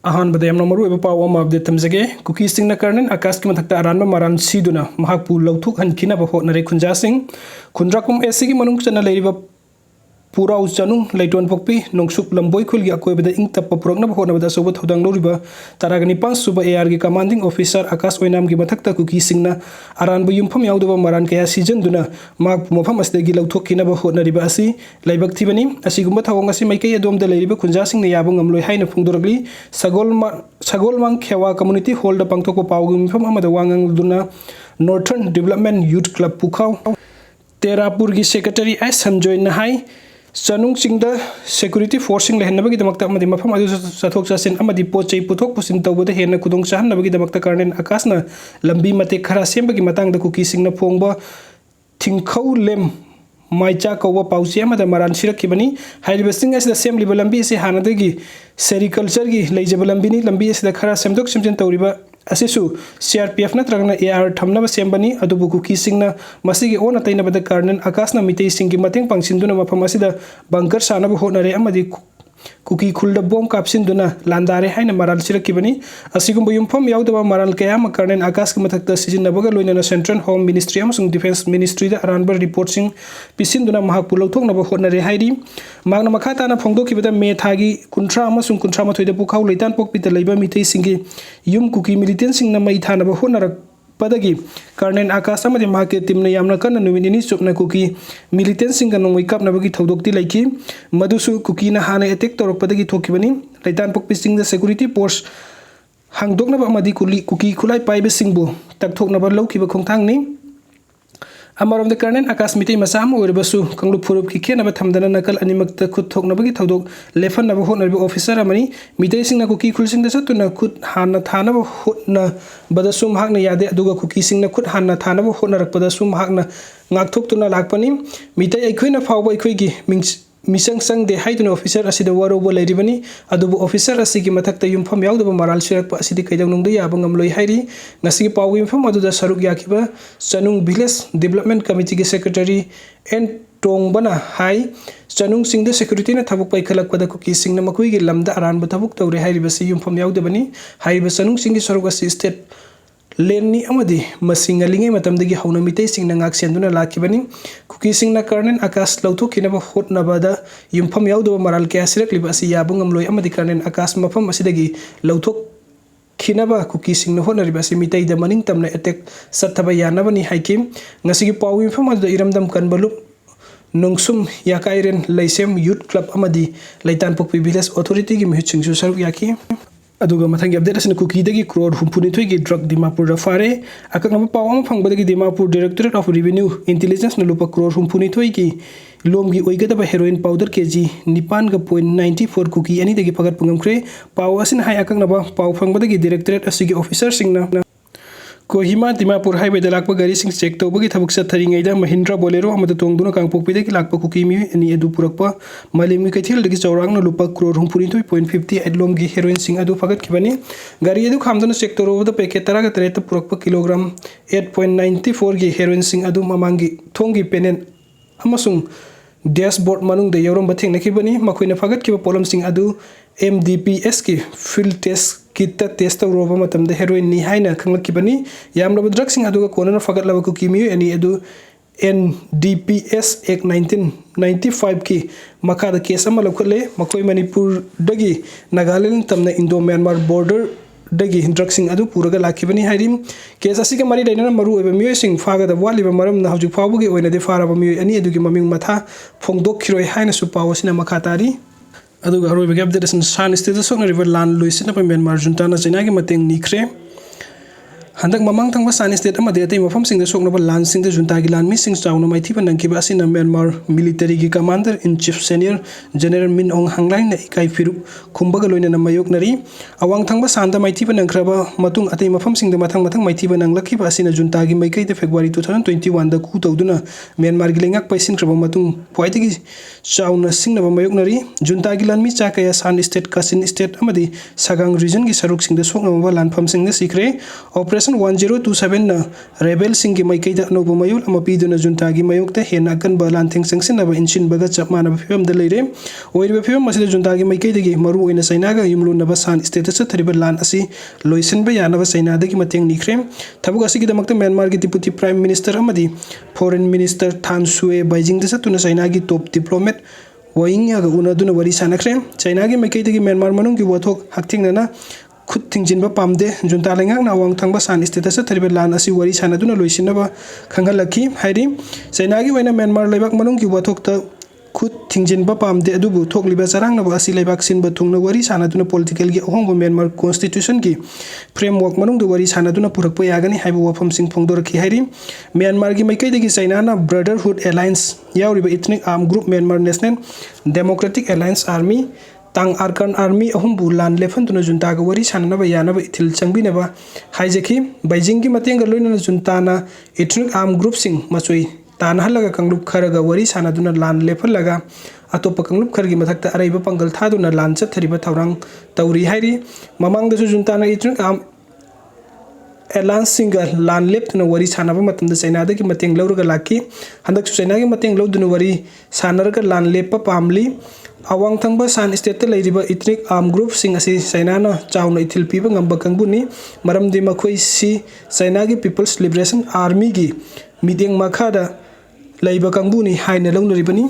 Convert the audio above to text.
अहानबदे यमना मरुएबा पाव अमा update तमजगे cookie सिंगना Karnan आकाश की मथक्ता अरानबा मारान सीदुना महाकपु लौथुक हनखिनबा होटनरे खुंजा Singh खुंद्राकुम AC की मनुंग चना लेरिबा पूरा उचानु लैटोन पोक्पी नोंगसुक लंबोई खुलगी अकोयबदा इंग तप पुरकनबा होटनबदा सोबा थौदांग लौरिबा तारागनि 5 सुबा एआर की कमांडिंग ऑफिसर आकाश ओइनाम की मथक्ता कुकी सिंगना अरानबा युमफम यावदबा मारान कया सीजनदुना माक मफम असदगी लौथोकिनबा होटनरिबा असि लाइबक थिबनी असिगुम्बा थवंग असि माइकै अदोमदा लेरिबा खुंजा सिंगना याबो ngamloi haina phungdoragli sagolmang khewa community hall da pangthokpa pawgi mifam amada wangang duna northern development youth club pukhau terapur gi secretary as sanjoy nahai chanung chingda security forcing lehnabagi damakta amadi mafam adu sathok chasin amadi pochei puthok pusin tawbada hena kudong chahanabagi damakta karnen akasna lambi mate khara sembagi matangda kuki singna phongba thingkhau lem माइचा कौवा पाउसी मरान सिरक्खिबनी हाइरिबसिंग असिदा सेमलिबा लंबी से हानदगी sericulture की लेजब लंबीनी लंबी असिदा खरा सेमदोक सिमजन तौरिबा असिसु CRPF नत्रगना AR थमनबा सेमबनी अदुबु cookie सिंगना मसिगी ओना तैनबदा कार्नन आकाशना मितै सिंगी मतेंग पांगसिनदुना मफम असिदा बंकर सानबा होनरे अमदी कुकी खुल्ड बोम कापसिनदुना लांदारे हाइना मराल सिरक्खिबनी असिगुम्बा युमफम यावदबा मराल कयाम कार्नन आकाश की मथक्ता सिजिनबगा लोइना सेंट्रल होम मिनिस्ट्री अमसुंग डिफेंस मिनिस्ट्री दा अरानबा रिपोर्टिंग पिसिनदुना महक पुलौथोकनबा होनरे हाइरि मागना मखाताना फोंदोखिबदा मे थागी कुंट्रा अमसुंग कुंट्रा मथोइदा पुखाउ लैतान पोकपिता लैबा मितै सिंगी युम कुकी मिलिटेंट सिंगना मै थानबा होनरक पदगी कार्नन आकाश अमदि माके टीमना यामना कन्न नुमिनिनी चुपना कुकी मिलिटेंट सिंगा नोंगै कापनबगी थौदोक्ति लैखि मदुसु कुकी ना हाने अटैक तौरपदगी थोकिबनी लैतान पोकपि सिंगदा सिक्योरिटी पोस्ट हांगदोकनबा अमदि कुकी खुलाई पाइबे सिंगबु तकथोकनबा लौखिबा खोंथांगनि अमरम कर्नन आकाश मितै मचा ओरबसु कंगलु फुरुप की खेनबा थमदना नकल अनिमक्त खुद थोकनबगी थौदोक लेफनबा होनरबा ऑफिसर अमनी मितै सिंगना कुकी खुलसिंगदा सतुना खुद हाना थानबा होना बदसु महागना यादे अदुगा कुकी सिंगना खुद हाना थानबा होनरकपदसु महागना ngakthoktuna lakpani mitai aikhoina fawba aikhoigi मिसंग संग दे हाइदुना ऑफिसर असिदा वरोबो लेरिबनी अदुबु ऑफिसर असिगी मथक्ता युमफम यावदबा मराल सिरकपा असिदि कैदंगनुंगदे याबा ngamloi हाइरि ngasi पावगी युमफम अदुदा सरुक याखिबा चनुंग विलेज डेवलपमेंट कमिटी के सेक्रेटरी एन टोंगबना हाई चनुंग सिंगदे सिक्योरिटी ना थबुक पाइखलकपदा कुकी सिंगना मकुइगी लमदा अरानबा थबुक तौरे हाइरिबसि युमफम यावदबनी हाइबा चनुंग सिंगी सरुक असि स्टेट लेननी अमदी मसिंग लिंगे मतमदगी हौना मितै सिंगना ngak senduna लाखिबनी कुकी सिंगना कर्नन आकाश लौथोखिनबा होटनबदा युमफम यावदबा मराल कया सिरकलिबा असि याबु ngamloi अमदी कर्नन आकाश मफम असिदगी लौथोक खिनबा कुकी सिंगना होनरिबा असि मितै द मनिंग तमना अटैक सथबा यानबनी हाइकिम ngasi पाउ युमफम अदु इरमदम कनबलु नोंगसुम याकाइरेन लैसेम यूथ क्लब अमदी लैतान पोकपि विलेज अथॉरिटी की मिहुचिंगसु सरुक याखि अदुगा मथंगी अपडेट असि कुकी दगी क्रोर हुंपुनिथोई की ड्रग दिमापुर फारे अकंगम पावम फंगबदगी Dimapur directorate of revenue intelligence न लुपा क्रोर हुंपुनिथोई की लोमगी ओइगदबा हेरोइन पाउडर केजी 9.94 कुकी अनि दगी फगत पुंगमख्रे पाव असिन हाय अकंगनबा पाव फंगबदगी डायरेक्टरेट असि ऑफिसर सिंगना कोहिमा दिमापुर हाईवे लाप गाड़ी चेक तौबगी थबक चथरीद महिंद्रा बोलेरो तोंगदुना कांगपोकपी लाप कुकी मी अनी पुरप मालिमी कैथेल चौरांग लुप क्रोर humpuनी.50 लोम की हेरोइन फगटनी गाड़ी खामदना चेक तौरबद पैकेट 13 पुरप किलोग्राम 8.94 की हेरोइन ममांगी थोंगी पेनेन डैशबोर्ड मनुंग यौरब थेंगनखिबनी मखोइना फगटखिबा पोलमसिंग अदु MDPS की फील्ड टेस्ट किट टेस्ट तौरब मतमद हेरोइन नि हाइना खंगलखिबनी यामलब ड्रग्सिंग अदुगा कोनना फगटलब कुकी मियो एनी अदु NDPS Act 1995 की मखादा केस अमा लखले मखोइ मणिपुर दगी नागालैंड तमना इंडो म्यांमार बॉर्डर दगी ड्रग्सिंग अदु पुरगा लाखिबनी हाइरिम केस असिगा मरी दैना मरु ओइबा मियोसिंग फागदा वालिबा मरम ना हजु फावबगी ओइनादे फाराबा मियो अनि अदुगी ममिंग मथा फोंगदोखिरोय हाइना सु पावसिना मखातारी अदुगा अरोइबगे अपडेट सान स्टेट सोकनरिबा लान लोइसिना म्यांमार जुंटाना चाइना की मतेंग निख्रे हंदक ममंग थंगबा सान स्टेट अमदे अतै मफमसिंग सोकनबा लान सिंग जुंटागी लान मिसिंग चाउना माइथिबा नंखिबा असिना म्यांमार मिलिटरी की commander in chief senior general Min ओंग हांगलाइन इकाई फिरुप खुंबगा लोइना मायोकनरी अवांग थंगबा सानदा माइथिबा नंखरबा मतुंग अतै मफमसिंग मथंग मथंग माइथिबा नंगलखिबा असिना जुंटागी माइकैदे फेब्रुवारी 2021 दा कु तौदुना म्यांमार की लेंगाक पैसिनख्रबा मतुंग ख्वाइदगी चाउना सिंगनबा मायोकनरी जुंटागी लान मि चाकया सान स्टेट कासिन स्टेट अमदि सगांग रीजन की सरुक सिंग सोकनबा लानफमसिंग सिख्रे operation 1027 na rebel singi maikaida no mayul ama piduna junta gi mayokta hena kan balan thing sanction aba inchin baga chapmana phim da leire oiriba phim masida junta gi maikaida gi maru ina saina ga yumlu na basan status thariba lan asi loisin ba yana ba saina da gi mateng nikhrem thabuk asi gi damakta Myanmar gi deputy prime minister amadi foreign minister Than Shwe Beijing da satuna saina gi top diplomat waingya ga unaduna wari sanakhrem China gi maikaida gi Myanmar manung gi wathok hakting na खुद थिंजिनबा पामदे जुनता लेंगांग ना वांग थांबा सान status थरिबे लान असि worry सानादुना लोइसिनबा खंगलखि हाइरि चाइनागी वैना Myanmar लेबाक मनुंग कि वाथोकता खुद थिंजिनबा पामदे अदुबु थोकलिबा चारांगनबा असि लेबाक सिनबा थुंगना वरी सानादुना पॉलिटिकल गी अहोंग म्यांमार कॉन्स्टिट्यूशन की फ्रेमवर्क मनुंग दु वरी सानादुना पुरकपा यागनी हाइबु वाफम सिंग फोंगदोरखि हाइरि म्यांमार गी मैकैदगी चाइना ना ब्रदरहुड एलायंस यावरिबा ethnic arm group Myanmar national democratic alliance army Tang Arkan Army ahum bulan lefan tuna junta ga wari sanana ba yana ba itil changbina ba haijeki Beijing ki mateng ga loina junta na ethnic arm group sing masoi tan halaga kanglup kharaga wari sanaduna lan lefan laga atopa kanglup khargi mathakta araiba pangal thaduna lan chathariba thaurang tauri hairi mamang da junta na ethnic arm alliance singa lan lep tuna wari sanaba matam da China da ki mateng lawraga laki handak China ki mateng lawduna wari sanarga lan lepa pamli awang thangba san state ta leiriba ethnic arm group sing asi China na chauna ithil piba ngamba kangbuni maramdi makhoi si China gi people's liberation army gi mideng makhada leiba kangbuni haina lawnaribani